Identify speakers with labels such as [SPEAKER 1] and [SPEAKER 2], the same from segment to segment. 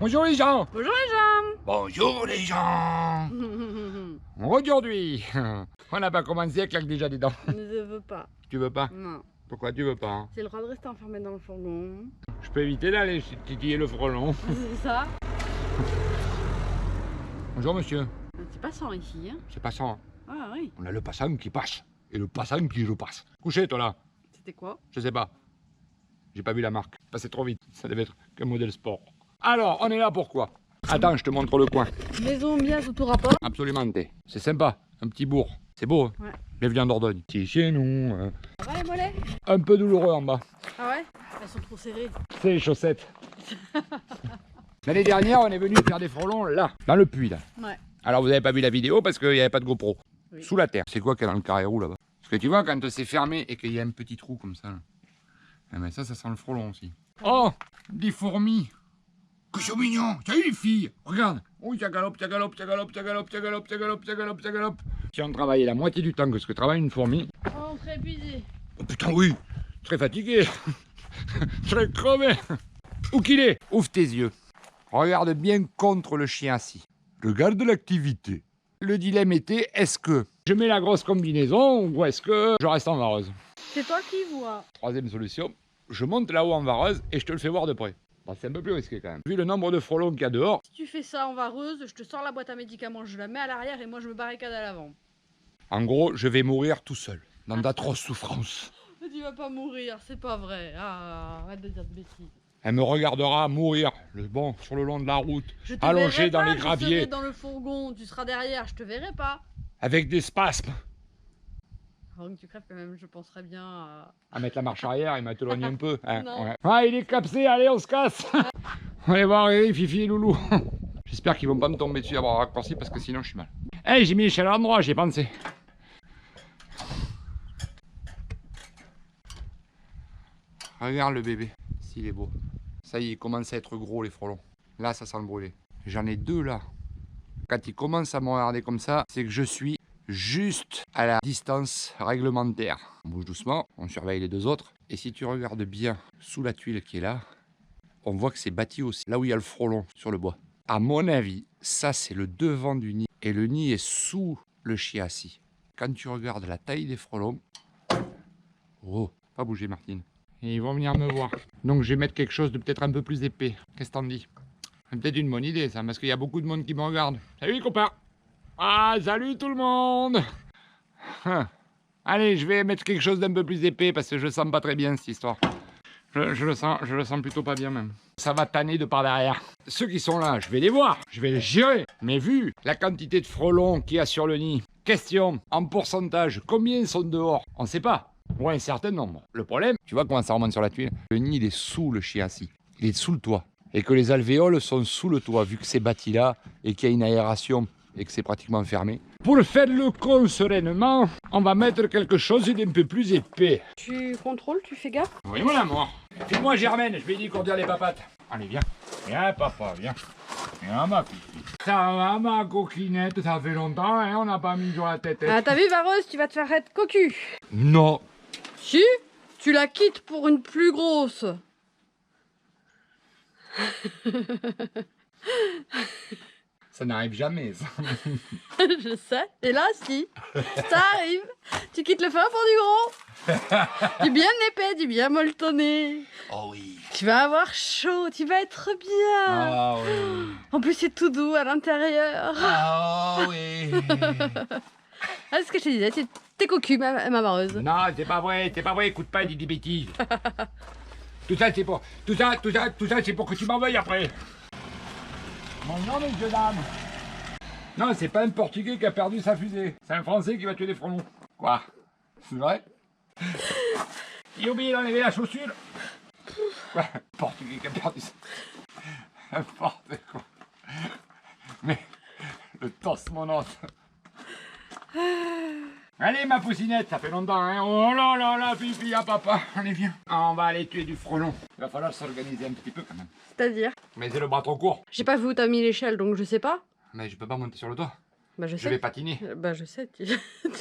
[SPEAKER 1] Bonjour les gens.
[SPEAKER 2] Bonjour les gens.
[SPEAKER 1] Bonjour les gens. Aujourd'hui, on n'a pas commencé, elle claque déjà des dents.
[SPEAKER 2] Je ne veux pas.
[SPEAKER 1] Tu veux pas?
[SPEAKER 2] Non.
[SPEAKER 1] Pourquoi tu veux pas hein?
[SPEAKER 2] J'ai le droit de rester enfermé dans le fourgon.
[SPEAKER 1] Je peux éviter d'aller titiller le frelon.
[SPEAKER 2] C'est ça.
[SPEAKER 1] Bonjour monsieur.
[SPEAKER 2] C'est passant ici. Hein.
[SPEAKER 1] C'est passant.
[SPEAKER 2] Ah oui.
[SPEAKER 1] On a le passant qui passe. Et le passant qui repasse. Couchez toi là.
[SPEAKER 2] C'était quoi?
[SPEAKER 1] Je sais pas. J'ai pas vu la marque. Passé trop vite. Ça devait être qu'un modèle sport. Alors, on est là pourquoi? Attends, je te montre le coin.
[SPEAKER 2] Maison bien sous tout rapport.
[SPEAKER 1] Absolument. C'est sympa. Un petit bourg. C'est beau. Hein
[SPEAKER 2] Ouais.
[SPEAKER 1] Bienvenue en Dordogne. C'est chez nous.
[SPEAKER 2] Ça va les mollets?
[SPEAKER 1] Un peu douloureux en bas.
[SPEAKER 2] Ah ouais? Elles sont trop serrées.
[SPEAKER 1] C'est les chaussettes. L'année dernière, on est venu faire des frelons là, dans le puits là.
[SPEAKER 2] Ouais.
[SPEAKER 1] Alors vous n'avez pas vu la vidéo parce qu'il n'y avait pas de GoPro.
[SPEAKER 2] Oui.
[SPEAKER 1] Sous la terre. C'est quoi qu'il y a dans le carré roux là-bas? Parce que tu vois, quand c'est fermé et qu'il y a un petit trou comme ça, là, eh ben ça sent le frelon aussi. Oh, des fourmis. Que c'est mignon. T'as eu les filles? Regarde. Oui, ça galope, ça galope, ça galope, ça galope, ça galope, ça galope, ça galope, ça galope. Si on travaillait la moitié du temps que ce que travaille une fourmi.
[SPEAKER 2] Oh, on serait épuisé.
[SPEAKER 1] Oh putain, oui. Très fatigué. Très crevé. Où qu'il est? Ouvre tes yeux. Regarde bien contre le chien assis. Regarde l'activité. Le dilemme était, est-ce que je mets la grosse combinaison ou est-ce que je reste en vareuse?
[SPEAKER 2] C'est toi qui vois.
[SPEAKER 1] Troisième solution, je monte là-haut en vareuse et je te le fais voir de près. Bah, c'est un peu plus risqué quand même. Vu le nombre de frelons qu'il y a dehors.
[SPEAKER 2] Si tu fais ça en vareuse, je te sors la boîte à médicaments, je la mets à l'arrière et moi je me barricade à l'avant.
[SPEAKER 1] En gros, je vais mourir tout seul, dans d'atroces souffrances.
[SPEAKER 2] Mais tu vas pas mourir, c'est pas vrai. Ah, arrête de dire de bêtises.
[SPEAKER 1] Elle me regardera mourir, sur le long de la route,
[SPEAKER 2] Je te
[SPEAKER 1] allongée
[SPEAKER 2] verrai
[SPEAKER 1] dans
[SPEAKER 2] pas,
[SPEAKER 1] les
[SPEAKER 2] je serai
[SPEAKER 1] graviers,
[SPEAKER 2] dans le fourgon, tu seras derrière, je te verrai pas.
[SPEAKER 1] avec des spasmes.
[SPEAKER 2] Avant que tu crèves quand même, je penserais bien
[SPEAKER 1] À mettre la marche arrière et m'éloigner un peu. Hein,
[SPEAKER 2] Non.
[SPEAKER 1] ouais. Ah, il est capsé, allez, on se casse. On va aller voir Riri, Fifi et Loulou. J'espère qu'ils vont pas me tomber dessus à bras raccourcis parce que sinon je suis mal. Hey, j'ai mis l'échelle à l'endroit, j'y ai pensé. Regarde le bébé, s'il est beau. Ça y est, il commence à être gros les frelons. Là, ça sent le brûler. J'en ai deux là. Quand il commence à me regarder comme ça, c'est que je suis juste à la distance réglementaire. On bouge doucement, on surveille les deux autres. Et si tu regardes bien sous la tuile qui est là, on voit que c'est bâti aussi, là où il y a le frelon sur le bois. À mon avis, ça c'est le devant du nid. Et le nid est sous le chien assis. Quand tu regardes la taille des frelons... Oh, pas bouger Martine. Et ils vont venir me voir. Donc je vais mettre quelque chose de peut-être un peu plus épais. Qu'est-ce que t'en dis? C'est peut-être une bonne idée ça, parce qu'il y a beaucoup de monde qui me regarde. Salut les copains! Ah, salut tout le monde! Allez, je vais mettre quelque chose d'un peu plus épais parce que je le sens pas très bien cette histoire. Je le sens plutôt pas bien même. Ça va tanner de par derrière. Ceux qui sont là, je vais les voir, je vais les gérer. Mais vu la quantité de frelons qu'il y a sur le nid, question, en pourcentage, combien sont dehors? On sait pas. Ou un certain nombre. Le problème, tu vois comment ça remonte sur la tuile? Le nid, il est sous le chien assis. Il est sous le toit. Et que les alvéoles sont sous le toit, vu que c'est bâti là et qu'il y a une aération et que c'est pratiquement fermé. Pour faire le con sereinement, on va mettre quelque chose d'un peu plus épais.
[SPEAKER 2] Tu contrôles, tu fais gaffe?
[SPEAKER 1] Oui, mon amour. File-moi Germaine, je vais lui dire les papates. Allez, viens. Viens, papa, viens. Viens, ma petite. Ça va, ma coquinette, ça fait longtemps, hein, on n'a pas mis sur la tête.
[SPEAKER 2] Ah, t'as vu, vareuse, tu vas te faire être cocu.
[SPEAKER 1] Non.
[SPEAKER 2] Si, tu la quittes pour une plus grosse.
[SPEAKER 1] Ça n'arrive jamais, ça.
[SPEAKER 2] Je sais. Et là, si. Ça arrive. Tu quittes le fin pour du gros. Du bien épais, du bien molletonné.
[SPEAKER 1] Oh oui.
[SPEAKER 2] Tu vas avoir chaud, tu vas être bien.
[SPEAKER 1] Ah oui.
[SPEAKER 2] En plus, c'est tout doux à l'intérieur.
[SPEAKER 1] Ah oui.
[SPEAKER 2] Ah, c'est ce que je te disais, t'es cocu, ma vareuse.
[SPEAKER 1] Non, c'est pas vrai, écoute pas, dis des bêtises. Tout ça, c'est pour que tu m'en veuilles après. Bonjour, messieurs, dames. Non, c'est pas un Portugais qui a perdu sa fusée. C'est un Français qui va tuer des frelons. Quoi? C'est vrai? Il a oublié d'enlever la chaussure. Quoi? Un Portugais qui a perdu sa... N'importe quoi. Mais, le tosse mon os. Allez, ma poucinette, ça fait longtemps, hein. Oh là là là, pipi à papa. Allez, viens. On va aller tuer du frelon. Il va falloir s'organiser un petit peu quand même.
[SPEAKER 2] C'est-à-dire?
[SPEAKER 1] Mais c'est le bras trop court.
[SPEAKER 2] J'ai pas vu où t'as mis l'échelle, donc je sais pas.
[SPEAKER 1] Mais je peux pas monter sur le toit.
[SPEAKER 2] Bah, je
[SPEAKER 1] Je
[SPEAKER 2] sais.
[SPEAKER 1] vais patiner.
[SPEAKER 2] Bah, je sais,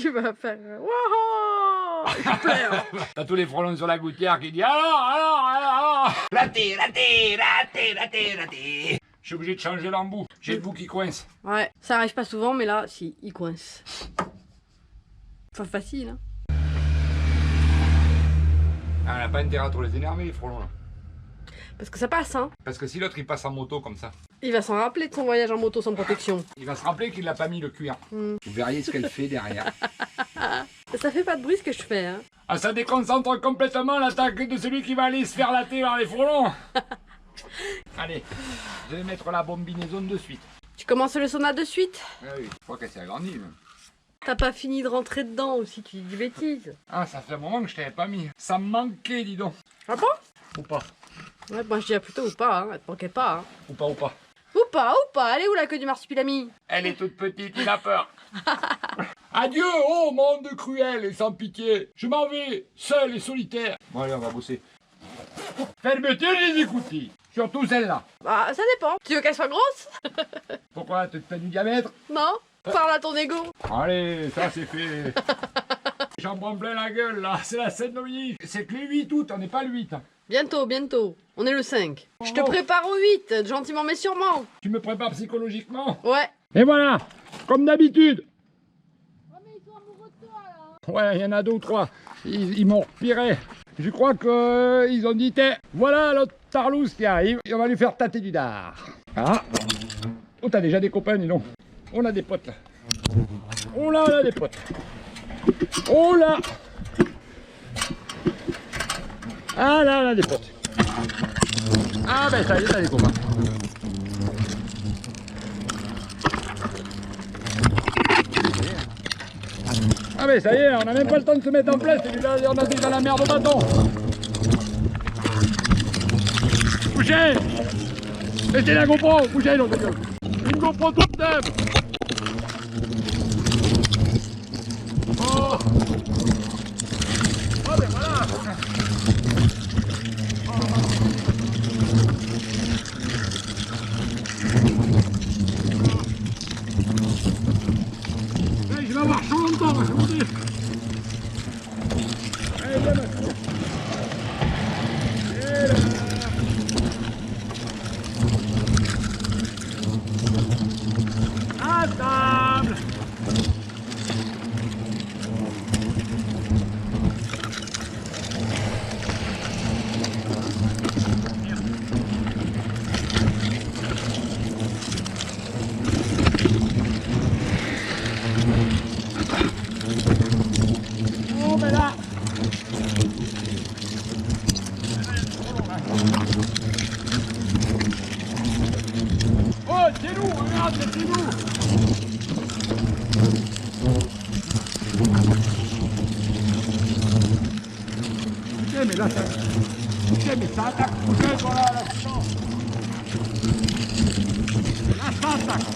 [SPEAKER 2] tu vas faire... Wouhou! Je pleure.
[SPEAKER 1] T'as tous les frelons sur la gouttière qui disent alors. Raté. Je suis obligé de changer l'embout. J'ai le bout qui coince.
[SPEAKER 2] Ouais, ça arrive pas souvent, mais là, si, il coince. Pas facile, hein.
[SPEAKER 1] Ah, on n'a pas intérêt à trop les énerver, les frelons, là.
[SPEAKER 2] Parce que ça passe, hein.
[SPEAKER 1] Parce que si l'autre, il passe en moto comme ça,
[SPEAKER 2] Il va s'en rappeler de son voyage en moto sans protection.
[SPEAKER 1] il va se rappeler qu'il n'a pas mis le cuir. Vous verriez ce qu'elle fait derrière.
[SPEAKER 2] Ça fait pas de bruit ce que je fais, hein.
[SPEAKER 1] Ah, ça déconcentre complètement l'attaque de celui qui va aller se faire latter par les frelons. Allez, je vais mettre la bombinaison de suite.
[SPEAKER 2] Tu commences le sauna de suite?
[SPEAKER 1] Ah oui, je crois qu'elle s'est agrandie. Même.
[SPEAKER 2] T'as pas fini de rentrer dedans aussi, tu dis des bêtises.
[SPEAKER 1] Ah, ça fait un moment que je t'avais pas mis. Ça me manquait, dis donc.
[SPEAKER 2] Ah bon?
[SPEAKER 1] Ou pas.
[SPEAKER 2] Ouais, moi je dirais plutôt ou pas, hein. Elle te manquait pas, hein.
[SPEAKER 1] Ou pas, ou pas.
[SPEAKER 2] Ou pas, elle est où la queue du marsupilami?
[SPEAKER 1] Elle est toute petite, il a peur. Adieu, oh monde cruel et sans pitié. Je m'en vais, seul et solitaire. Bon allez, on va bosser. Fermeté les écoutilles. Surtout celle-là.
[SPEAKER 2] Bah, ça dépend. Tu veux qu'elle soit grosse?
[SPEAKER 1] Pourquoi? T'as du diamètre?
[SPEAKER 2] Non? Parle à ton ego.
[SPEAKER 1] Allez, ça c'est fait. J'en prends plein la gueule là, c'est la scène noyée. C'est que le 8 août, on n'est pas le 8.
[SPEAKER 2] Bientôt, bientôt. On est le 5. Je te
[SPEAKER 1] Oh.
[SPEAKER 2] prépare au 8, gentiment mais sûrement.
[SPEAKER 1] Tu me prépares psychologiquement?
[SPEAKER 2] Ouais.
[SPEAKER 1] Et voilà, comme d'habitude. Ouais, il y en a deux ou trois. Ils m'ont repiré. Je crois qu'ils ont dit, voilà l'autre tarlouse qui arrive, et on va lui faire tâter du dard. Ah. Oh, t'as déjà des copains, dis donc. On a des potes là. Oh là, on a des potes. Oh là. Ah là, on a des potes. Ah ben ça y est, t'as des copains. Ah mais ça y est, on n'a même pas le temps de se mettre en place, et là, on a déjà la merde au bâton. Bougez. Mettez la GoPro, bougez l'autre gueule. Une GoPro toute neuve. Oh. Oh ben voilà. Je vais avoir chaud longtemps, je vous dis. Allez, viens maintenant. Et là. À table. Oh, mais là. Oh, c'est lourd, regarde, c'est lourd. Ok, mais là, ça... Ok, mais ça attaque. Ok, voilà, là, non. Là, ça attaque.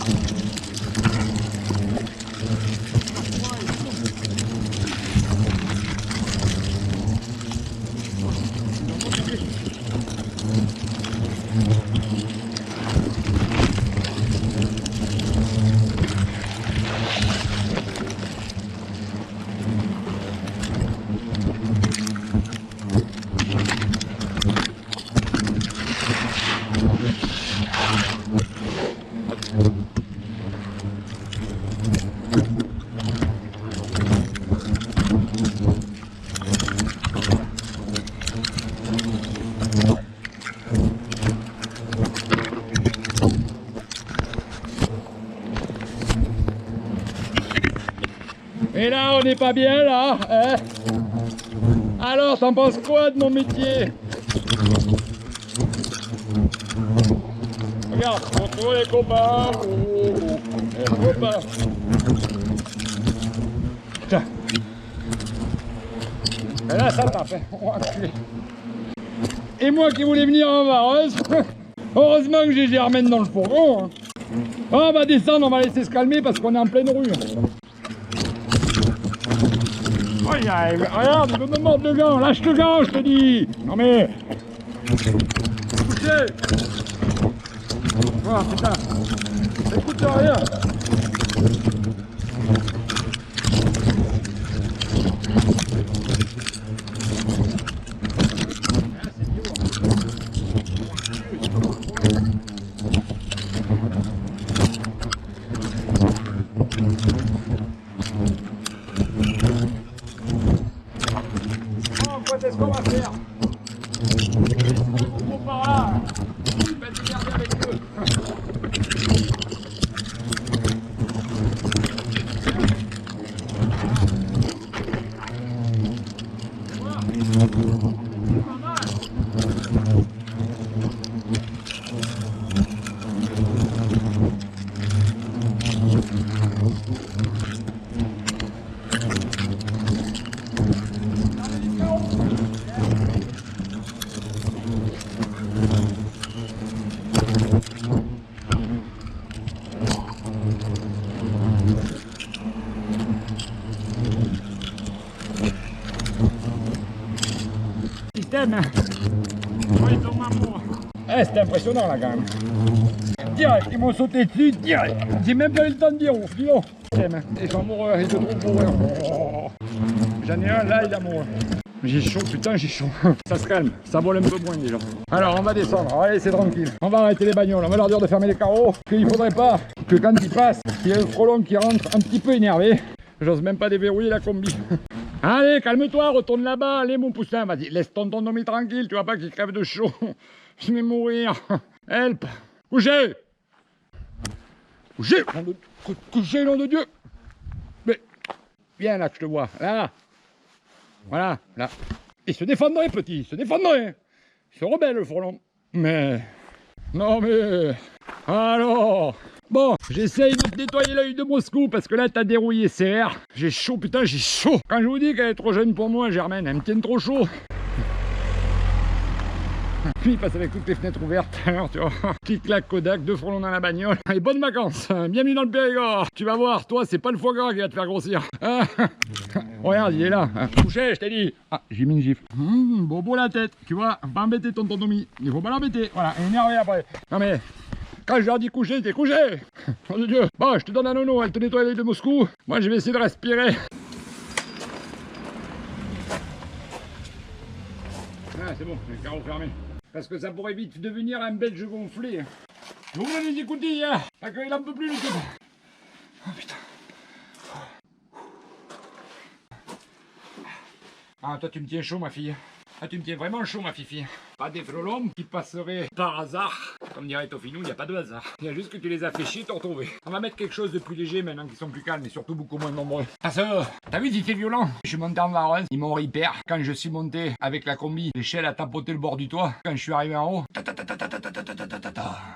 [SPEAKER 1] Et là, on n'est pas bien, là, hein? Alors, t'en penses quoi de mon métier? Regarde, on trouve les copains. Les copains. Putain. Et là, ça tape, hein. On va enculer. Et moi qui voulais venir en vareuse, heureusement que j'ai Germaine dans le fourgon. Hein. On va descendre, on va laisser se calmer parce qu'on est en pleine rue. Oh, regarde, il veut me mordre le gant, lâche le gant, je te dis. Non mais... Écoutez. Voilà, putain. Écoute rien.
[SPEAKER 3] C'était impressionnant là quand même. Direct, ils m'ont sauté dessus, direct. J'ai même pas eu le temps de dire ouf, dis donc. Ils sont amoureux, ils te trouvent amoureux. Oh. J'en ai un là, il est amoureux. J'ai chaud, putain, j'ai chaud. Ça se calme, ça vole un peu moins déjà. Alors on va descendre, allez, c'est tranquille. On va arrêter les bagnoles, on va leur dire de fermer les carreaux. Qu'il faudrait pas que quand ils passent, il y ait un frelon qui rentre un petit peu énervé. J'ose même pas déverrouiller la combi. Allez, calme-toi, retourne là-bas, allez mon poussin, vas-y, laisse ton Tommy tranquille, tu vois pas qu'il crève de chaud. Je vais mourir. Help. Couchez. Couchez. Couchez, nom de Dieu. Mais, viens là que je te vois, là. Voilà, là. Il se défendrait, petit, il se défendrait. Il se rebelle, le frelon. Mais, non mais, alors... Bon, j'essaye de te nettoyer l'œil de Moscou parce que là t'as dérouillé CR. J'ai chaud, putain, j'ai chaud. Quand je vous dis qu'elle est trop jeune pour moi, Germaine, elle me tient trop chaud. Puis il passe avec toutes les fenêtres ouvertes, alors tu vois, clic-clac Kodak, 2 frelons dans la bagnole. Allez, bonnes vacances, bienvenue dans le Périgord. Tu vas voir, toi, c'est pas le foie gras qui va te faire grossir. Regarde, il est là, couché, je t'ai dit. Ah, j'ai mis une gifle. Bobo la tête, tu vois, pas embêter ton Tommy, il faut pas l'embêter, voilà, énervé après. Non mais... Quand je leur dis coucher, t'es couché. Oh de Dieu. Bon, je te donne la nono, elle te nettoie l'œil de Moscou. Moi, je vais essayer de respirer. Ah, c'est bon, les carreaux fermés. Parce que ça pourrait vite devenir un belge gonflé. J'ouvre les écoutilles, hein. Parce qu'il en peut plus, le type. Oh putain. Ah, toi, tu me tiens chaud, ma fille. Ah, tu me tiens vraiment chaud, ma fifi. Pas des frelons qui passeraient par hasard. Comme dirait Tofinou, il n'y a pas de hasard. Il y a juste que tu les as fait chier de te retrouver. On va mettre quelque chose de plus léger maintenant qu'ils sont plus calmes et surtout beaucoup moins nombreux. Parce que, t'as vu, c'était violent. Je suis monté en vareuse, ils m'ont hyper. Quand je suis monté avec la combi, l'échelle a tapoté le bord du toit. Quand je suis arrivé en haut,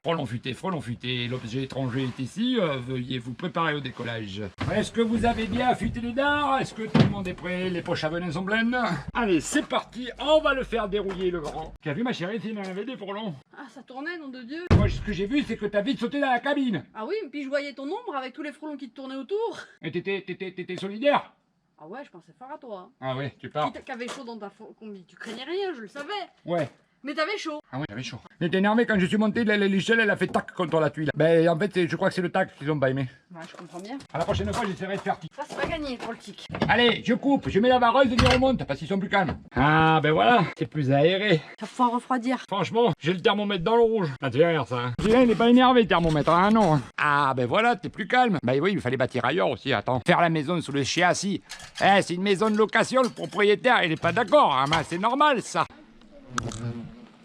[SPEAKER 3] frelon futé, l'objet étranger est ici. Veuillez vous préparer au décollage. Est-ce que vous avez bien affûté les dards? Est-ce que tout le monde est prêt? Les poches à venin sont pleines? Allez, c'est parti. On va le faire dérouiller, le grand. Tu as vu, ma chérie, il en avait des frelons.
[SPEAKER 2] Ah, ça tournait, nom de Dieu.
[SPEAKER 3] Moi, ce que j'ai vu, c'est que t'as vite sauté dans la cabine.
[SPEAKER 2] Ah oui, puis je voyais ton ombre avec tous les frelons qui te tournaient autour.
[SPEAKER 3] Et t'étais solidaire?
[SPEAKER 2] Ah ouais, je pensais fort à toi. Hein.
[SPEAKER 3] Ah ouais, tu pars.
[SPEAKER 2] Qui avait chaud dans ta combi? Tu craignais rien, je le savais.
[SPEAKER 3] Ouais.
[SPEAKER 2] Mais t'avais chaud.
[SPEAKER 3] Ah oui, j'avais chaud. J'étais énervé quand je suis monté, l'échelle elle a fait tac contre la tuile. Ben en fait, je crois que c'est le tac qu'ils ont pas aimé.
[SPEAKER 2] Ouais, je comprends bien.
[SPEAKER 3] À la prochaine fois, j'essaierai de faire tic.
[SPEAKER 2] Ça, c'est pas gagné pour le tic.
[SPEAKER 3] Allez, je coupe, je mets la vareuse et je remonte parce qu'ils sont plus calmes. Ah ben voilà, c'est plus aéré.
[SPEAKER 2] Ça faut refroidir.
[SPEAKER 3] Franchement, j'ai le thermomètre dans le rouge. Ah, tu verras ça. Hein. Celui-là, il n'est pas énervé, le thermomètre, hein, non. Ah ben voilà, t'es plus calme. Bah oui, il fallait bâtir ailleurs aussi, attends. Faire la maison sous le châssis. Eh, c'est une maison de location, le propriétaire, il est pas d'accord, hein, c'est normal ça.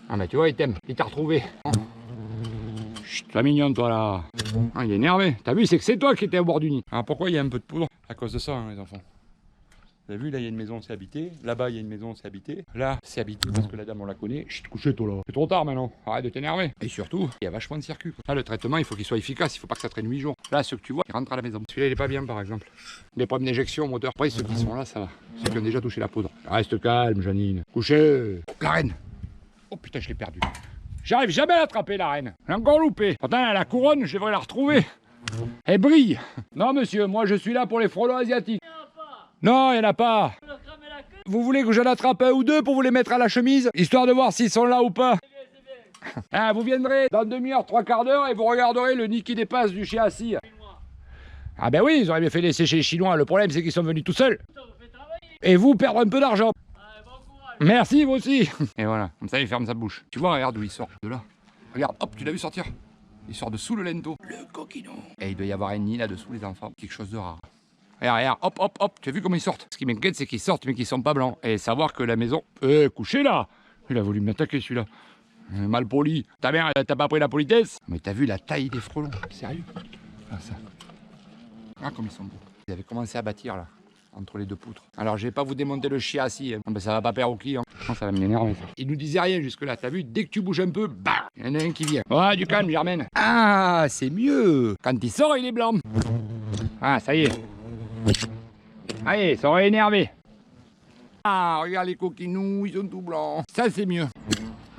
[SPEAKER 3] Ah bah tu vois, il t'aime, il t'a retrouvé. Chut, sois mignon toi là. Ah, il est énervé. T'as vu, c'est que c'est toi qui étais au bord du nid. Alors pourquoi il y a un peu de poudre? À cause de ça, hein, les enfants. Vous avez vu, là il y a une maison, c'est habité. Là-bas il y a une maison, c'est habité. Là, c'est habité parce que la dame on la connaît. Chut, couché toi là. C'est trop tard maintenant. Arrête de t'énerver. Et surtout, il y a vachement de circuits. Là, le traitement, il faut qu'il soit efficace. Il faut pas que ça traîne 8 jours. Là, ceux que tu vois, ils rentrent à la maison. Celui-là, il est pas bien par exemple. Des problèmes d'injection au moteur. Après, ceux qui sont là, ça va. Ceux qui ont déjà touché la poudre. Reste calme, Janine. Couché. La reine. Oh putain, je l'ai perdu. J'arrive jamais à l'attraper, la reine. J'ai encore loupé. Pourtant, elle a la couronne, je devrais la retrouver. Elle brille. Non, monsieur, moi, je suis là pour les frelons asiatiques. Non, il n'y en a pas. Vous voulez que je l'attrape un ou deux pour vous les mettre à la chemise, histoire de voir s'ils sont là ou pas? Ah, vous viendrez dans demi-heure, 3/4 d'heure et vous regarderez le nid qui dépasse du châssis. Ah ben oui, ils auraient bien fait laisser chez les Chinois. Le problème, c'est qu'ils sont venus tout seuls. Et vous, perdre un peu d'argent. Merci, vous aussi. Et voilà, comme ça il ferme sa bouche. Tu vois, regarde où il sort, de là. Regarde, hop, tu l'as vu sortir? Il sort de sous le lento. Le coquinon. Et il doit y avoir un nid là-dessous, les enfants. Quelque chose de rare. Regarde, regarde, hop, hop, hop, tu as vu comment ils sortent? Ce qui m'inquiète, c'est qu'ils sortent, mais qu'ils sont pas blancs. Et savoir que la maison... couché là. Il a voulu m'attaquer celui-là. Mal poli. Ta mère, t'as pas pris la politesse? Mais t'as vu la taille des frelons? Sérieux? Ah, ça. Ah, comme ils sont beaux. Ils avaient commencé à bâtir là, entre les deux poutres. Alors, je vais pas vous démonter le chiassi. Hein. Ben, ça va pas plaire au client. Non, ça va m'énerver ça. Ils nous disaient rien jusque-là. T'as vu? Dès que tu bouges un peu, bah, il y en a un qui vient. Ouais, du calme, Germaine. Ah, c'est mieux. Quand il sort, il est blanc. Ah, ça y est. Allez, ils sont énervés. Ah, regarde les coquinous, ils sont tout blancs. Ça, c'est mieux.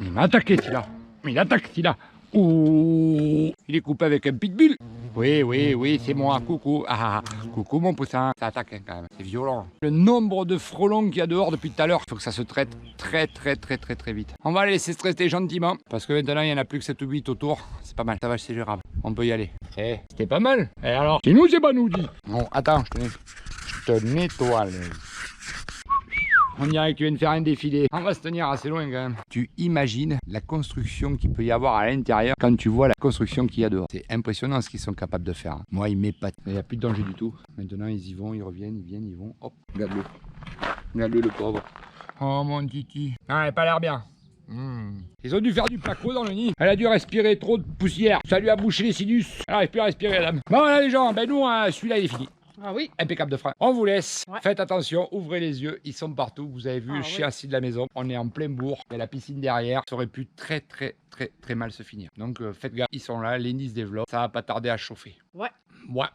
[SPEAKER 3] Il m'a attaqué, celui-là. Il attaque, celui-là. Ouh, il est coupé avec un pitbull. Oui, c'est moi. Coucou. Ah, coucou, mon poussin. Ça attaque hein, quand même. C'est violent. Le nombre de frelons qu'il y a dehors depuis tout à l'heure, il faut que ça se traite très vite. On va les laisser stresser gentiment. Parce que maintenant, il n'y en a plus que 7 ou 8 autour. C'est pas mal. Ça va, c'est gérable. On peut y aller. Eh, c'était pas mal. Et alors? C'est nous, c'est pas nous, dit. Bon, attends, je te nettoie l'œil. On dirait que tu viens de faire un défilé. On va se tenir assez loin quand même. Tu imagines la construction qu'il peut y avoir à l'intérieur quand tu vois la construction qu'il y a dehors. C'est impressionnant ce qu'ils sont capables de faire. Moi, ils m'épatent. Il n'y a plus de danger du tout. Maintenant, ils y vont, ils reviennent, ils vont. Hop, regarde-le. Regarde-le, le pauvre. Oh, mon titi. Ah, elle a pas l'air bien. Ils ont dû faire du placo dans le nid. Elle a dû respirer trop de poussière. Ça lui a bouché les sinus. Elle n'arrive plus à respirer, la dame. Bon, voilà les gens. Ben nous, celui-là, il est fini.
[SPEAKER 2] Ah oui.
[SPEAKER 3] Impeccable de frein. On vous laisse.
[SPEAKER 2] Ouais.
[SPEAKER 3] Faites attention, ouvrez les yeux. Ils sont partout. Vous avez vu le chien assis de la maison. On est en plein bourg. Il y a la piscine derrière. Ça aurait pu très mal se finir. Donc faites gaffe. Ils sont là. Les nids se développent. Ça va pas tarder à chauffer.
[SPEAKER 2] Ouais.
[SPEAKER 3] Ouais.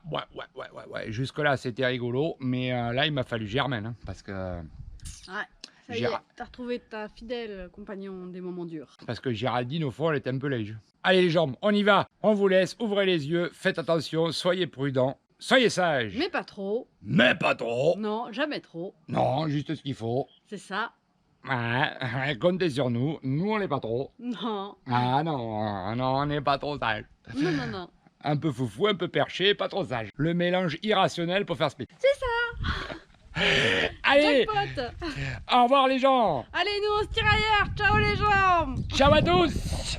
[SPEAKER 3] Jusque-là, c'était rigolo. Mais là, il m'a fallu Germaine. Hein, parce que...
[SPEAKER 2] Ouais. Ça y est, t'as retrouvé ta fidèle compagnon des moments durs.
[SPEAKER 3] Parce que Géraldine, au fond, elle était un peu léger. Allez les jambes, on y va. On vous laisse. Ouvrez les yeux. Faites attention. Soyez prudents. Soyez sages.
[SPEAKER 2] Mais pas trop.
[SPEAKER 3] Mais pas trop.
[SPEAKER 2] Non, jamais trop.
[SPEAKER 3] Non, juste ce qu'il faut.
[SPEAKER 2] C'est ça.
[SPEAKER 3] Ouais, comptez sur nous. Nous, on n'est pas trop.
[SPEAKER 2] Non.
[SPEAKER 3] Ah non, on n'est pas trop sage.
[SPEAKER 2] Non.
[SPEAKER 3] Un peu foufou, un peu perché, pas trop sage. Le mélange irrationnel pour faire split.
[SPEAKER 2] C'est ça.
[SPEAKER 3] Allez,
[SPEAKER 2] Jackpot.
[SPEAKER 3] au revoir les gens.
[SPEAKER 2] Allez, nous on se tire ailleurs. Ciao les gens.
[SPEAKER 3] Ciao à tous.